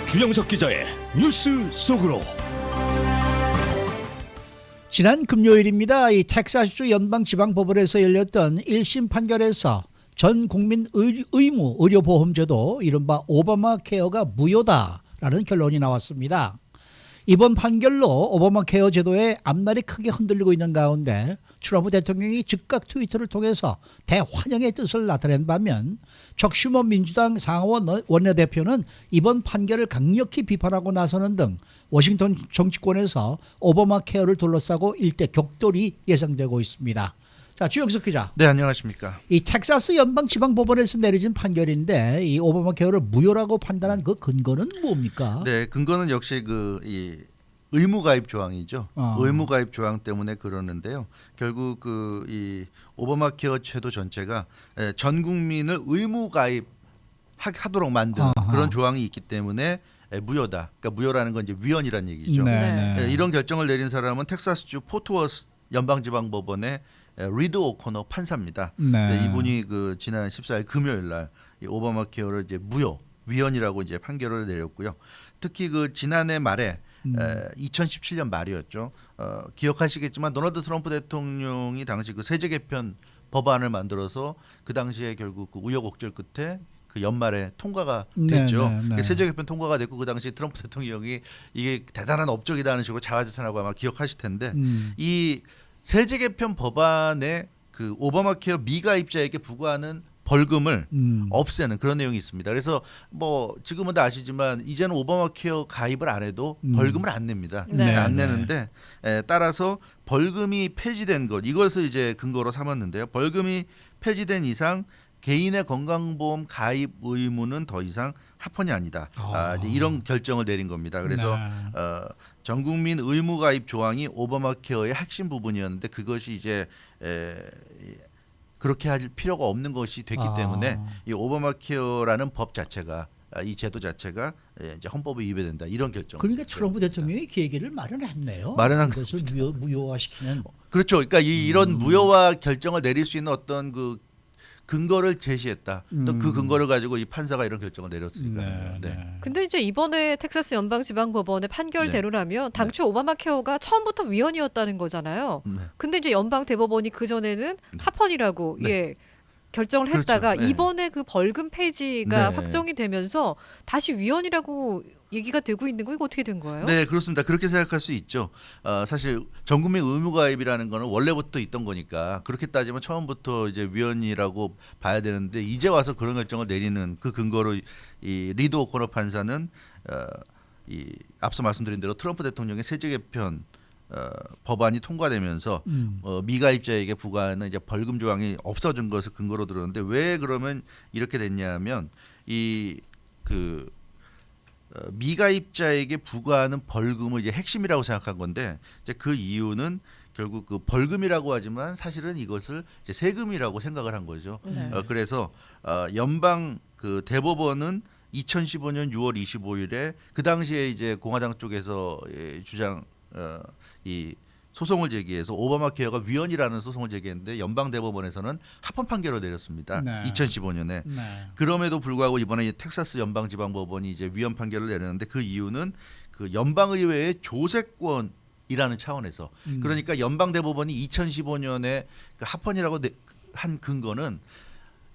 주영석 기자의 뉴스 속으로. 지난 금요일입니다. 이 텍사스주 연방지방법원에서 열렸던 1심 판결에서 전 국민 의무 의료보험제도 이른바 오바마 케어가 무효다라는 결론이 나왔습니다. 이번 판결로 오바마 케어 제도의 앞날이 크게 흔들리고 있는 가운데 트럼프 대통령이 즉각 트위터를 통해서 대환영의 뜻을 나타낸 반면 척 슈머 민주당 상하원 원내대표는 이번 판결을 강력히 비판하고 나서는 등 워싱턴 정치권에서 오바마 케어를 둘러싸고 일대 격돌이 예상되고 있습니다. 자, 주영석 기자. 네, 안녕하십니까. 이 텍사스 연방지방법원에서 내려진 판결인데 이 오바마 케어를 무효라고 판단한 그 근거는 뭡니까? 네, 근거는 역시 이 의무가입 조항이죠. 의무가입 조항 때문에 그러는데요. 결국 이 오바마 케어 제도 전체가 전 국민을 의무가입하도록 만드는 그런 조항이 있기 때문에 무효다. 그러니까 무효라는 건 이제 위헌이라는 얘기죠. 네. 이런 결정을 내린 사람은 텍사스주 포트워스 연방지방법원의 리드 오코너 판사입니다. 네. 이분이 지난 14일 금요일 날 이 오바마 케어를 이제 무효 위헌이라고 이제 판결을 내렸고요. 특히 지난해 말에 2017년 말이었죠. 기억하시겠지만 도널드 트럼프 대통령이 당시 세제 개편 법안을 만들어서 그 당시에 결국 우여곡절 끝에 연말에 통과가 됐죠. 네. 세제 개편 통과가 됐고 그 당시 트럼프 대통령이 이게 대단한 업적이다는 식으로 자화자찬하고 아마 기억하실 텐데 이 세제 개편 법안에 오바마 케어 미가입자에게 부과하는 벌금을 없애는 그런 내용이 있습니다. 그래서 지금은 다 아시지만 이제는 오바마 케어 가입을 안 해도 벌금을 안 냅니다. 안 내는데 따라서 벌금이 폐지된 것 이것을 이제 근거로 삼았는데요. 벌금이 폐지된 이상 개인의 건강보험 가입 의무는 더 이상 합헌이 아니다. 이제 이런 결정을 내린 겁니다. 그래서 전국민 의무가입 조항이 오바마 케어의 핵심 부분이었는데 그것이 이제 그렇게 할 필요가 없는 것이 됐기 때문에 이 오바마 케어라는 법 자체가 이 제도 자체가 이제 헌법에 위배된다 이런 결정. 그러니까 트럼프 대통령이 계기를 마련했네요. 마련한 것을 무효화시키는. 그렇죠. 그러니까 이런 무효화 결정을 내릴 수 있는 어떤 근거를 제시했다. 또 그 근거를 가지고 이 판사가 이런 결정을 내렸으니까. 네. 근데 이제 이번에 텍사스 연방지방법원의 판결대로라면 당초 오바마 케어가 처음부터 위헌이었다는 거잖아요. 근데 이제 연방 대법원이 그 전에는 합헌이라고 결정을 했다가 그렇죠. 이번에 그 벌금 폐지가 확정이 되면서 다시 위헌이라고 얘기가 되고 있는 거 이거 어떻게 된 거예요? 네, 그렇습니다. 그렇게 생각할 수 있죠. 사실 전국민 의무가입이라는 거는 원래부터 있던 거니까 그렇게 따지면 처음부터 이제 위헌이라고 봐야 되는데 이제 와서 그런 결정을 내리는 그 근거로 이 리드 오코너 판사는 이 앞서 말씀드린 대로 트럼프 대통령의 세제 개편 법안이 통과되면서 미가입자에게 부과하는 이제 벌금 조항이 없어진 것을 근거로 들었는데 왜 그러면 이렇게 됐냐면 미가입자에게 부과하는 벌금을 이제 핵심이라고 생각한 건데 이제 그 이유는 결국 벌금이라고 하지만 사실은 이것을 이제 세금이라고 생각을 한 거죠. 그래서 연방 대법원은 2015년 6월 25일에 그 당시에 이제 공화당 쪽에서 주장 이 소송을 제기해서 오바마 케어가 위헌이라는 소송을 제기했는데 연방 대법원에서는 합헌 판결을 내렸습니다. 2015년에. 그럼에도 불구하고 이번에 텍사스 연방지방법원이 이제 위헌 판결을 내렸는데 그 이유는 연방의회의 조세권이라는 차원에서 그러니까 연방 대법원이 2015년에 합헌이라고 한 근거는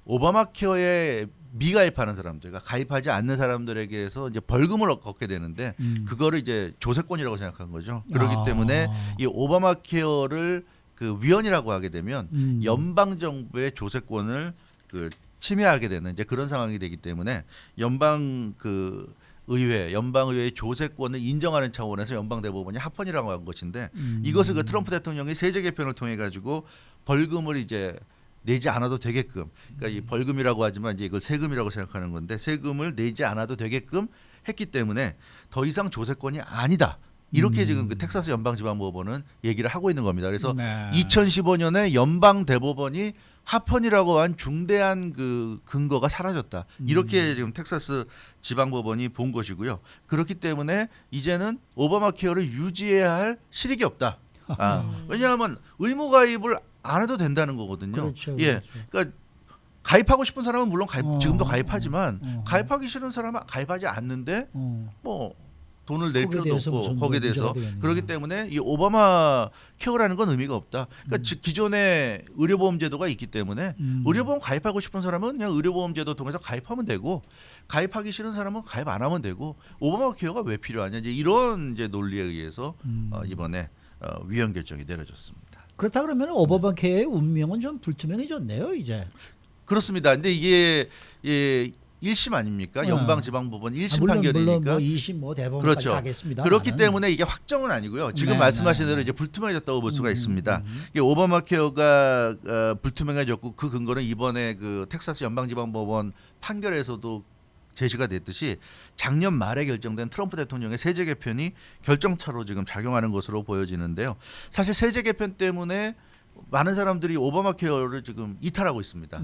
오바마 케어에 미가입하는 사람들, 그러니까 가입하지 않는 사람들에게서 이제 벌금을 걷게 되는데 그거를 이제 조세권이라고 생각한 거죠. 그렇기 때문에 이 오바마 케어를 위헌이라고 하게 되면 연방 정부의 조세권을 침해하게 되는 이제 그런 상황이 되기 때문에 연방의회의 조세권을 인정하는 차원에서 연방대법원이 합헌이라고 한 것인데 이것을 트럼프 대통령이 세제 개편을 통해 가지고 벌금을 이제 내지 않아도 되게끔, 그러니까 이 벌금이라고 하지만 이제 이걸 세금이라고 생각하는 건데 세금을 내지 않아도 되게끔 했기 때문에 더 이상 조세권이 아니다. 이렇게 지금 텍사스 연방지방법원은 얘기를 하고 있는 겁니다. 그래서 2015년에 연방대법원이 합헌이라고 한 중대한 근거가 사라졌다. 이렇게 지금 텍사스 지방법원이 본 것이고요. 그렇기 때문에 이제는 오바마 케어를 유지해야 할 실익이 없다. 왜냐하면 의무가입을 안 해도 된다는 거거든요. 그렇죠. 그러니까 가입하고 싶은 사람은 물론 지금도 가입하지만 어. 가입하기 싫은 사람은 가입하지 않는데 뭐 돈을 낼 거기에 필요도 대해서 없고 무슨 거기에 문제가 대해서 되겠냐. 그렇기 때문에 이 오바마 케어라는 건 의미가 없다. 그러니까 기존에 의료보험 제도가 있기 때문에 의료보험 가입하고 싶은 사람은 그냥 의료보험 제도 통해서 가입하면 되고 가입하기 싫은 사람은 가입 안 하면 되고 오바마 케어가 왜 필요하냐 이제 이런 이제 논리에 의해서 이번에 위헌 결정이 내려졌습니다. 그렇다 그러면 오바마 케어의 운명은 좀 불투명해졌네요, 이제. 그렇습니다. 근데 이게 1심 아닙니까? 연방지방법원 1심 판결이니까. 물론 뭐 2심 뭐 대법원까지 그렇죠. 가겠습니다. 그렇기 때문에 이게 확정은 아니고요. 지금 네, 말씀하신 네, 대로 네. 이제 불투명해졌다고 볼 수가 있습니다. 이게 오바마 케어가 불투명해졌고 그 근거는 이번에 그 텍사스 연방지방법원 판결에서도 제시가 됐듯이 작년 말에 결정된 트럼프 대통령의 세제 개편이 결정타로 지금 작용하는 것으로 보여지는데요. 사실 세제 개편 때문에 많은 사람들이 오바마 케어를 지금 이탈하고 있습니다.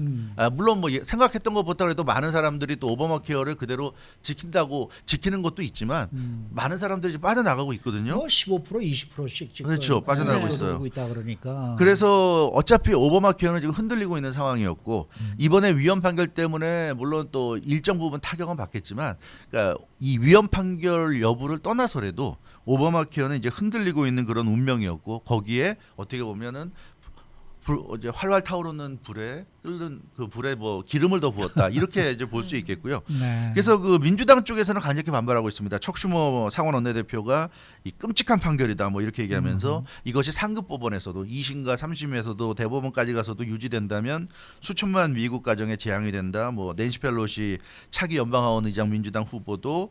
물론 뭐 생각했던 것보다 그래도 많은 사람들이 또 오바마 케어를 그대로 지키는 것도 있지만 많은 사람들이 지금 빠져나가고 있거든요. 뭐 15% 20%씩 지금 그렇죠. 빠져나가고 네. 있어요. 오고 있다 그러니까. 그래서 어차피 오바마 케어는 지금 흔들리고 있는 상황이었고 이번에 위헌 판결 때문에 물론 또 일정 부분 타격은 받겠지만 그러니까 이 위헌 판결 여부를 떠나서라도 오바마 케어는 이제 흔들리고 있는 그런 운명이었고 거기에 어떻게 보면은 이제 활활 타오르는 불에 끓는 그 불에 뭐 기름을 더 부었다 이렇게 이제 볼 수 있겠고요. 네. 그래서 그 민주당 쪽에서는 간략히 반발하고 있습니다. 척슈머 상원 원내대표가 이 끔찍한 판결이다 뭐 이렇게 얘기하면서 이것이 상급 법원에서도 2심과 3심에서도 대법원까지 가서도 유지된다면 수천만 미국 가정에 재앙이 된다. 뭐 낸시 펠로시 차기 연방하원 의장 민주당 후보도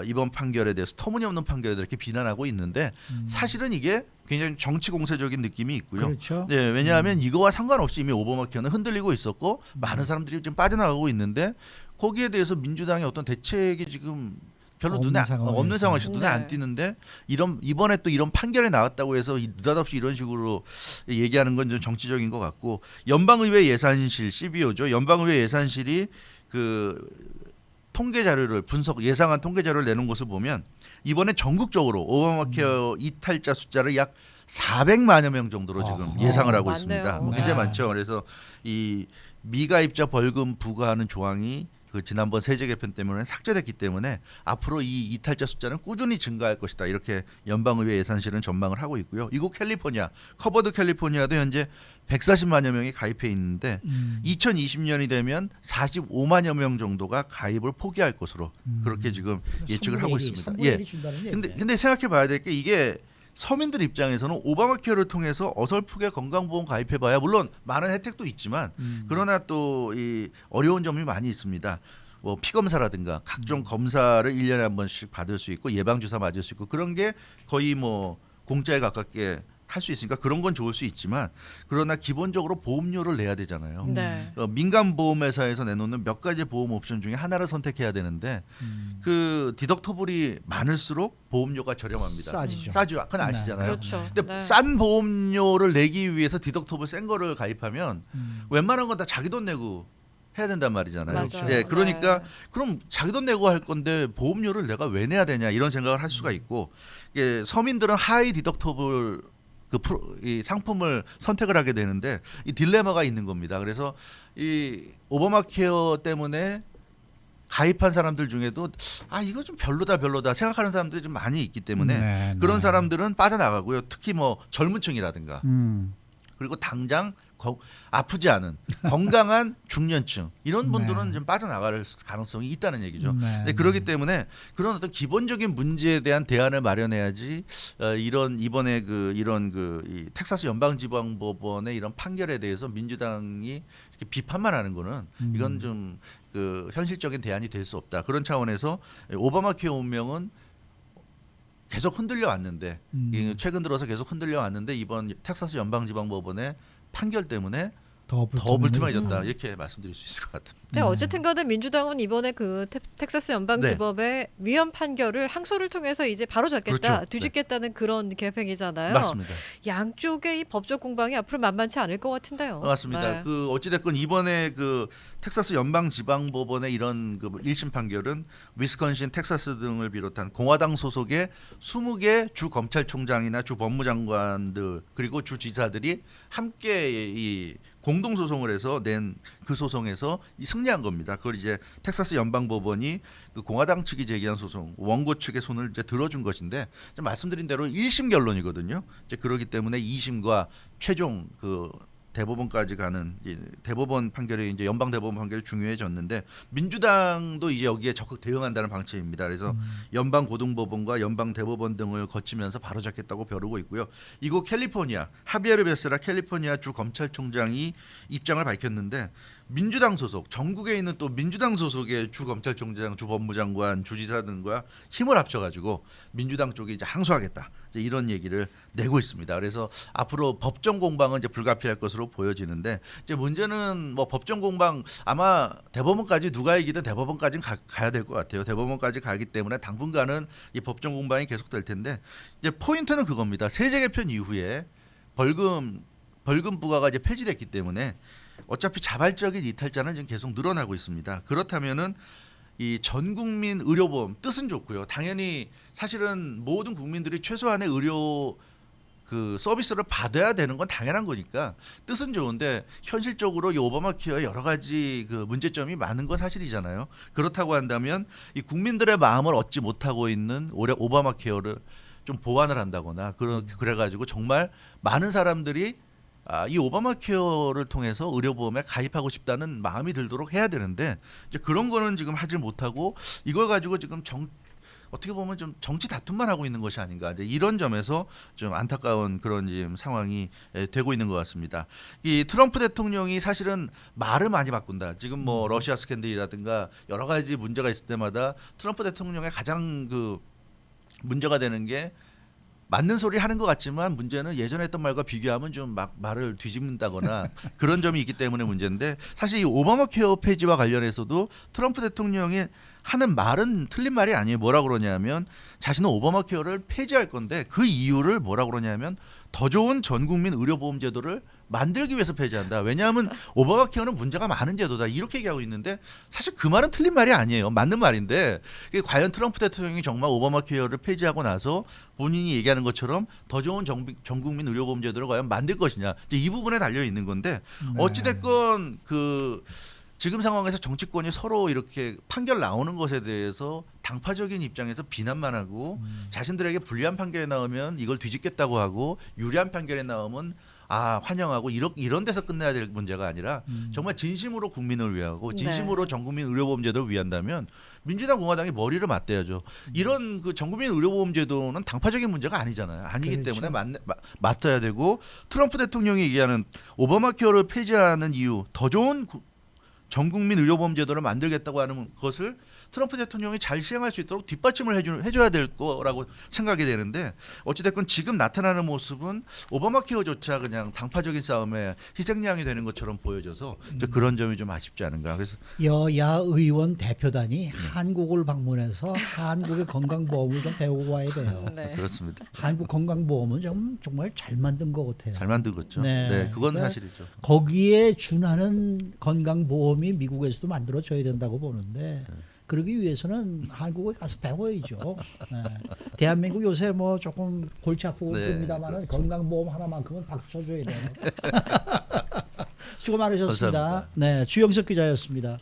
이번 판결에 대해서 터무니없는 판결에 대해 이렇게 비난하고 있는데 사실은 이게 굉장히 정치 공세적인 느낌이 있고요. 그렇죠. 네, 왜냐하면 이거와 상관없이 이미 오바마 케어는 흔들리고 있었고 많은 사람들이 지금 빠져나가고 있는데 거기에 대해서 민주당의 어떤 대책이 지금 별로 없는 상황에서 눈에 안 네. 띄는데 이번에 또 이런 판결이 나왔다고 해서 느닷없이 이런 식으로 얘기하는 건 좀 정치적인 것 같고 연방의회 예산실 CBO죠. 연방의회 예산실이 그 통계 자료를 예상한 통계 자료를 내놓은 것을 보면 이번에 전국적으로 오바마 케어 이탈자 숫자를 약 400만여 명 정도로 지금 예상을 하고 많네요. 있습니다. 네. 굉장히 많죠. 그래서 이 미가입자 벌금 부과하는 조항이 그 지난번 세제 개편 때문에 삭제됐기 때문에 앞으로 이 이탈자 숫자는 꾸준히 증가할 것이다. 이렇게 연방의회 예산실은 전망을 하고 있고요. 이곳 캘리포니아, 커버드 캘리포니아도 현재 140만여 명이 가입해 있는데 2020년이 되면 45만여 명 정도가 가입을 포기할 것으로 그렇게 지금 예측을 하고 있습니다. 예. 근데 생각해 봐야 될 게 이게 서민들 입장에서는 오바마 케어를 통해서 어설프게 건강보험 가입해봐야 물론 많은 혜택도 있지만 그러나 또 이 어려운 점이 많이 있습니다. 뭐 피검사라든가 각종 검사를 1년에 한 번씩 받을 수 있고 예방주사 맞을 수 있고 그런 게 거의 뭐 공짜에 가깝게 할 수 있으니까 그런 건 좋을 수 있지만 그러나 기본적으로 보험료를 내야 되잖아요. 네. 민간 보험회사에서 내놓는 몇 가지 보험 옵션 중에 하나를 선택해야 되는데 그 디덕터블이 많을수록 보험료가 저렴합니다. 싸죠. 그건 아시잖아요. 그렇죠. 근데 네. 싼 보험료를 내기 위해서 디덕터블 센 거를 가입하면 웬만한 건 다 자기 돈 내고 해야 된단 말이잖아요. 맞아요. 예, 그러니까 네. 그럼 자기 돈 내고 할 건데 보험료를 내가 왜 내야 되냐 이런 생각을 할 수가 있고 이게 서민들은 하이 디덕터블 이 상품을 선택을 하게 되는데 이 딜레마가 있는 겁니다. 그래서 이 오바마 케어 때문에 가입한 사람들 중에도 이거 좀 별로다 생각하는 사람들이 좀 많이 있기 때문에 그런 사람들은 빠져나가고요. 특히 뭐 젊은 층이라든가 그리고 당장 아프지 않은 건강한 중년층 이런 분들은 좀 빠져나갈 가능성이 있다는 얘기죠. 그렇기 때문에 그런 어떤 기본적인 문제에 대한 대안을 마련해야지 이번에 이 텍사스 연방지방법원의 이런 판결에 대해서 민주당이 이렇게 비판만 하는 거는 이건 좀 그 현실적인 대안이 될 수 없다. 그런 차원에서 오바마 케어 운명은 계속 흔들려 왔는데 최근 들어서 계속 흔들려 왔는데 이번 텍사스 연방지방법원의 판결 때문에 더 불투명해졌다 이렇게 말씀드릴 수 있을 것 같습니다. 네, 어쨌든 간에 민주당은 이번에 그 텍사스 연방지법의 위헌 판결을 항소를 통해서 이제 바로 잡겠다, 그렇죠. 뒤집겠다는 그런 계획이잖아요. 맞습니다. 양쪽의 이 법적 공방이 앞으로 만만치 않을 것 같은데요. 맞습니다. 네. 그 어찌됐건 이번에 그 텍사스 연방지방법원의 이런 그 1심 판결은 위스콘신, 텍사스 등을 비롯한 공화당 소속의 20개 주 검찰총장이나 주 법무장관들 그리고 주 지사들이 함께 이 공동 소송을 해서 낸 그 소송에서 승리한 겁니다. 그걸 이제 텍사스 연방 법원이 그 공화당 측이 제기한 소송 원고 측의 손을 이제 들어준 것인데 말씀드린 대로 1심 결론이거든요. 이제 그렇기 때문에 2심과 최종 그 대법원까지 가는 대법원 판결이 이제 연방 대법원 판결이 중요해졌는데 민주당도 이제 여기에 적극 대응한다는 방침입니다. 그래서 연방 고등법원과 연방 대법원 등을 거치면서 바로잡겠다고 벼르고 있고요. 이곳 캘리포니아 하비에르 베세라 캘리포니아 주 검찰총장이 입장을 밝혔는데 민주당 소속 전국에 있는 또 민주당 소속의 주 검찰총장, 주 법무장관, 주지사 등과 힘을 합쳐가지고 민주당 쪽에 이제 항소하겠다 이제 이런 얘기를 내고 있습니다. 그래서 앞으로 법정 공방은 이제 불가피할 것으로 보여지는데 이제 문제는 뭐 법정 공방 아마 대법원까지 누가 이기든 대법원까지는 가야 될 것 같아요. 대법원까지 가기 때문에 당분간은 이 법정 공방이 계속될 텐데 이제 포인트는 그겁니다. 세제 개편 이후에 벌금 부과가 이제 폐지됐기 때문에 어차피 자발적인 이탈자는 지금 계속 늘어나고 있습니다. 그렇다면은 이 전국민 의료보험 뜻은 좋고요. 당연히 사실은 모든 국민들이 최소한의 의료 그 서비스를 받아야 되는 건 당연한 거니까 뜻은 좋은데 현실적으로 이 오바마 케어에 여러 가지 그 문제점이 많은 건 사실이잖아요. 그렇다고 한다면 이 국민들의 마음을 얻지 못하고 있는 올해 오바마 케어를 좀 보완을 한다거나 그래가지고 정말 많은 사람들이 이 오바마 케어를 통해서 의료보험에 가입하고 싶다는 마음이 들도록 해야 되는데 이제 그런 거는 지금 하지 못하고 이걸 가지고 지금 어떻게 보면 좀 정치 다툼만 하고 있는 것이 아닌가 이제 이런 점에서 좀 안타까운 그런 지금 상황이 되고 있는 것 같습니다. 이 트럼프 대통령이 사실은 말을 많이 바꾼다. 지금 뭐 러시아 스캔들이라든가 여러 가지 문제가 있을 때마다 트럼프 대통령의 가장 그 문제가 되는 게 맞는 소리 하는 것 같지만 문제는 예전에 했던 말과 비교하면 좀 막 말을 뒤집는다거나 그런 점이 있기 때문에 문제인데 사실 이 오바마 케어 폐지와 관련해서도 트럼프 대통령이 하는 말은 틀린 말이 아니에요. 뭐라 그러냐면 자신은 오바마 케어를 폐지할 건데 그 이유를 뭐라 그러냐면 더 좋은 전 국민 의료보험 제도를 만들기 위해서 폐지한다. 왜냐하면 오바마 케어는 문제가 많은 제도다. 이렇게 얘기하고 있는데 사실 그 말은 틀린 말이 아니에요. 맞는 말인데 과연 트럼프 대통령이 정말 오바마 케어를 폐지하고 나서 본인이 얘기하는 것처럼 더 좋은 전 국민 의료보험 제도를 과연 만들 것이냐. 이제 이 부분에 달려 있는 건데 어찌됐건 그 지금 상황에서 정치권이 서로 이렇게 판결 나오는 것에 대해서 당파적인 입장에서 비난만 하고 자신들에게 불리한 판결이 나오면 이걸 뒤집겠다고 하고 유리한 판결이 나오면 환영하고 이런 데서 끝내야 될 문제가 아니라 정말 진심으로 국민을 위하고 진심으로 전 국민 의료보험 제도를 위한다면 민주당 공화당이 머리를 맞대야죠. 이런 그 전 국민 의료보험 제도는 당파적인 문제가 아니잖아요. 아니기 그렇죠. 때문에 맡아야 되고 트럼프 대통령이 얘기하는 오바마 케어를 폐지하는 이유 더 좋은 전 국민 의료보험 제도를 만들겠다고 하는 것을 트럼프 대통령이 잘 시행할 수 있도록 뒷받침을 해줘야 될 거라고 생각이 되는데 어찌됐건 지금 나타나는 모습은 오바마 케어조차 그냥 당파적인 싸움에 희생양이 되는 것처럼 보여져서 그런 점이 좀 아쉽지 않은가. 그래서 여야 의원 대표단이 한국을 방문해서 한국의 건강보험을 좀 배우고 와야 돼요. 네. 그렇습니다. 한국 건강보험은 정말 잘 만든 것 같아요. 잘 만든 거죠. 네. 네, 그건 그러니까 사실이죠. 거기에 준하는 건강보험이 미국에서도 만들어져야 된다고 보는데 그러기 위해서는 한국에 가서 배워야죠. 네. 대한민국 요새 뭐 조금 골치 아프고 그럽니다만 그렇죠. 건강보험 하나만큼은 박수 쳐줘야 돼요. 수고 많으셨습니다. 감사합니다. 네, 주영석 기자였습니다.